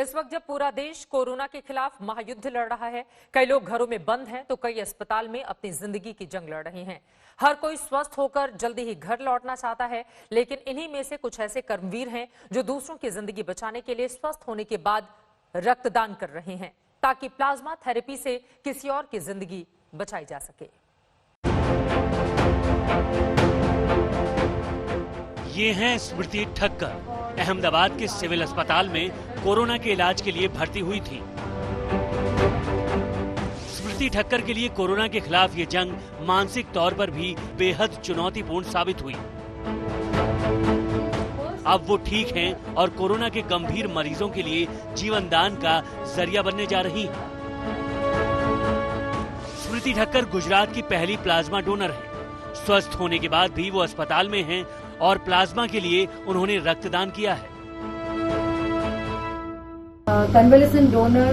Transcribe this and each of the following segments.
इस वक्त जब पूरा देश कोरोना के खिलाफ महायुद्ध लड़ रहा है, कई लोग घरों में बंद हैं तो कई अस्पताल में अपनी जिंदगी की जंग लड़ रहे हैं। हर कोई स्वस्थ होकर जल्दी ही घर लौटना चाहता है, लेकिन इन्हीं में से कुछ ऐसे कर्मवीर हैं जो दूसरों की जिंदगी बचाने के लिए स्वस्थ होने के बाद रक्तदान कर रहे हैं ताकि प्लाज्मा थेरेपी से किसी और की जिंदगी बचाई जा सके। ये हैं स्मृति ठक्कर। अहमदाबाद के सिविल अस्पताल में कोरोना के इलाज के लिए भर्ती हुई थी। स्मृति ठक्कर के लिए कोरोना के खिलाफ ये जंग मानसिक तौर पर भी बेहद चुनौतीपूर्ण साबित हुई। अब वो ठीक हैं और कोरोना के गंभीर मरीजों के लिए जीवन दान का जरिया बनने जा रही हैं। स्मृति ठक्कर गुजरात की पहली प्लाज्मा डोनर है। स्वस्थ होने के बाद भी वो अस्पताल में हैं और प्लाज्मा के लिए उन्होंने रक्तदान किया है। Convalescent donor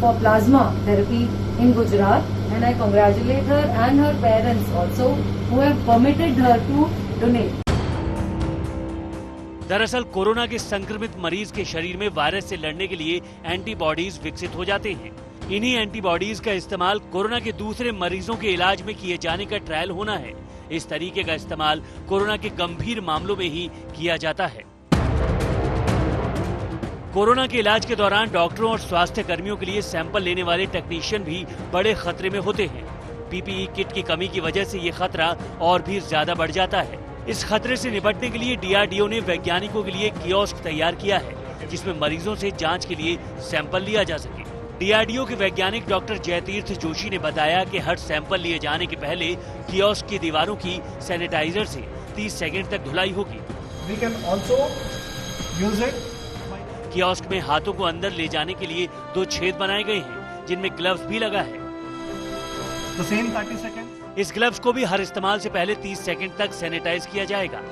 for plasma therapy in Gujarat, and I congratulate her and her parents also who have permitted her to donate. दरअसल कोरोना के संक्रमित मरीज के शरीर में वायरस से लड़ने के लिए एंटीबॉडीज विकसित हो जाते हैं। इन्हीं एंटीबॉडीज का इस्तेमाल कोरोना के दूसरे मरीजों के इलाज में किए जाने का ट्रायल होना है। इस तरीके का इस्तेमाल कोरोना के गंभीर मामलों में ही किया जाता है। कोरोना के इलाज के दौरान डॉक्टरों और स्वास्थ्य कर्मियों के लिए सैंपल लेने वाले टेक्नीशियन भी बड़े खतरे में होते हैं। पीपीई किट की कमी की वजह से ये खतरा और भी ज्यादा बढ़ जाता है। इस खतरे से निपटने के लिए डीआरडीओ ने वैज्ञानिकों के लिए कियोस्क तैयार किया है, जिसमें मरीजों से जांच के लिए सैंपल लिया जा सके। डीआरडीओ के वैज्ञानिक डॉक्टर जयतीर्थ जोशी ने बताया कि हर सैंपल लिए जाने के पहले कियोस्क की दीवारों की सैनिटाइजर से 30 सेकंड तक धुलाई होगी। We can also use it. Kiosk में हाथों को अंदर ले जाने के लिए 2 छेद बनाए गए हैं, जिनमें ग्लव्स भी लगा है। The same 30 seconds. इस ग्लव्स को भी हर इस्तेमाल से पहले 30 सेकंड तक सैनिटाइज किया जाएगा।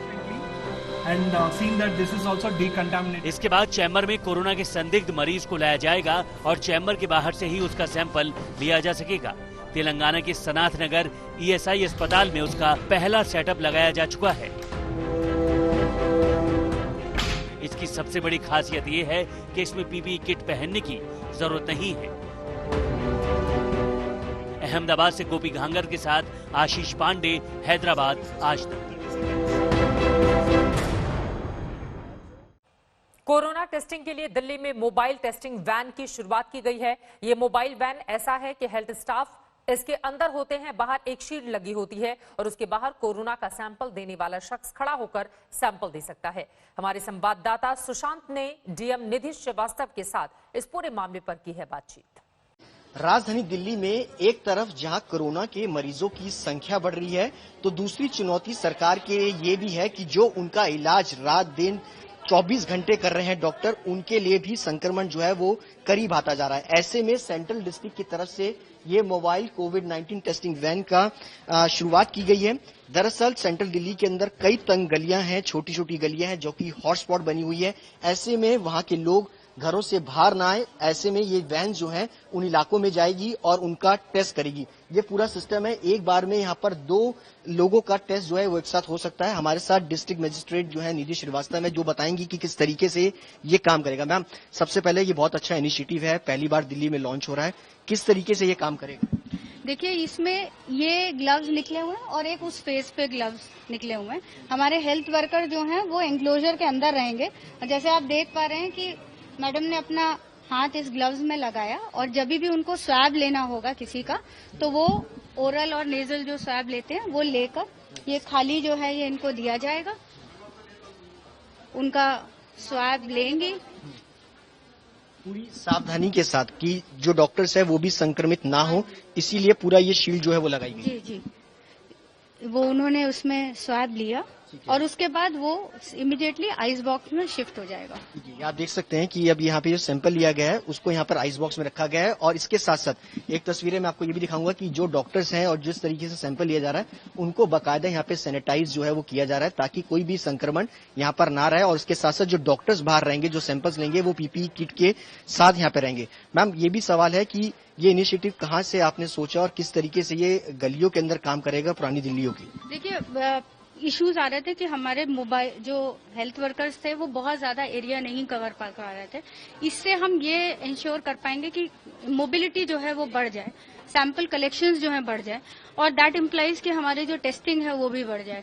And seeing that this is also decontaminated. इसके बाद चैम्बर में कोरोना के संदिग्ध मरीज को लाया जाएगा और चैम्बर के बाहर से ही उसका सैंपल लिया जा सकेगा। तेलंगाना के सनाथ नगर ईएसआई अस्पताल में उसका पहला सेटअप लगाया जा चुका है। इसकी सबसे बड़ी खासियत ये है कि इसमें पीपीई किट पहनने की जरूरत नहीं है। अहमदाबाद से गोपी घांगर के साथ आशीष पांडे, हैदराबाद, आज तक। कोरोना टेस्टिंग के लिए दिल्ली में मोबाइल टेस्टिंग वैन की शुरुआत की गई है। ये मोबाइल वैन ऐसा है कि हेल्थ स्टाफ इसके अंदर होते हैं, बाहर एक शील्ड लगी होती है और उसके बाहर कोरोना का सैंपल देने वाला शख्स खड़ा होकर सैंपल दे सकता है। हमारे संवाददाता सुशांत ने डीएम निधि श्रीवास्तव के साथ इस पूरे मामले पर की है बातचीत। राजधानी दिल्ली में एक तरफ जहां कोरोना के मरीजों की संख्या बढ़ रही है, तो दूसरी चुनौती सरकार के लिए ये भी है कि जो उनका इलाज रात दिन 24 घंटे कर रहे हैं डॉक्टर, उनके लिए भी संक्रमण जो है वो करीब आता जा रहा है। ऐसे में सेंट्रल डिस्ट्रिक्ट की तरफ से ये मोबाइल कोविड-19 टेस्टिंग वैन का शुरुआत की गई है। दरअसल सेंट्रल दिल्ली के अंदर कई तंग गलियां हैं, छोटी छोटी गलियां हैं जो कि हॉटस्पॉट बनी हुई है। ऐसे में वहां के लोग घरों से बाहर ना आए, ऐसे में ये वैन जो है उन इलाकों में जाएगी और उनका टेस्ट करेगी। ये पूरा सिस्टम है, एक बार में यहाँ पर 2 लोगों का टेस्ट जो है वो एक साथ हो सकता है। हमारे साथ डिस्ट्रिक्ट मजिस्ट्रेट जो है निधि श्रीवास्तव है, जो बताएंगी कि किस तरीके से ये काम करेगा। मैम, सबसे पहले ये बहुत अच्छा इनिशिएटिव है, पहली बार दिल्ली में लॉन्च हो रहा है, किस तरीके से ये काम करेगा? देखिए, इसमें ये ग्लव्स निकले हुए हैं और एक उस फेस पे ग्लव्स निकले हुए हैं। हमारे हेल्थ वर्कर जो हैं वो एंक्लोजर के अंदर रहेंगे और जैसे आप देख पा रहे हैं कि मैडम ने अपना हाथ इस ग्लव्स में लगाया और जब भी उनको स्वैब लेना होगा किसी का, तो वो ओरल और नेजल जो स्वैब लेते हैं वो लेकर ये खाली जो है ये इनको दिया जाएगा। उनका स्वैब लेंगे पूरी सावधानी के साथ कि जो डॉक्टर्स है वो भी संक्रमित ना हो, इसीलिए पूरा ये शील्ड जो है वो लगाई गई। जी जी, वो उन्होंने उसमें स्वैब लिया और उसके बाद वो इमीडिएटली आइस बॉक्स में शिफ्ट हो जाएगा। जी, आप देख सकते हैं कि अब यहाँ पे जो सैंपल लिया गया है उसको यहाँ पर आइस बॉक्स में रखा गया है और इसके साथ साथ एक तस्वीरें मैं आपको ये भी दिखाऊंगा कि जो डॉक्टर्स हैं और जिस तरीके से सैंपल लिया जा रहा है उनको बाकायदा यहाँ पे सैनिटाइज जो है वो किया जा रहा है ताकि कोई भी संक्रमण यहाँ पर ना रहे। और इसके साथ साथ जो डॉक्टर्स बाहर रहेंगे, जो सैंपल्स लेंगे, वो पीपीई किट के साथ यहाँ पे रहेंगे। मैम, ये भी सवाल है कि ये इनिशिएटिव कहाँ से आपने सोचा और किस तरीके से ये गलियों के अंदर काम करेगा पुरानी दिल्लियों की? देखिए, इश्यूज आ रहे थे कि हमारे मोबाइल जो हेल्थ वर्कर्स थे वो बहुत ज्यादा एरिया नहीं कवर पा रहे थे। इससे हम ये इंश्योर कर पाएंगे कि मोबिलिटी जो है वो बढ़ जाए, सैंपल कलेक्शंस जो है बढ़ जाए और दैट इम्प्लाइज कि हमारी जो टेस्टिंग है वो भी बढ़ जाए।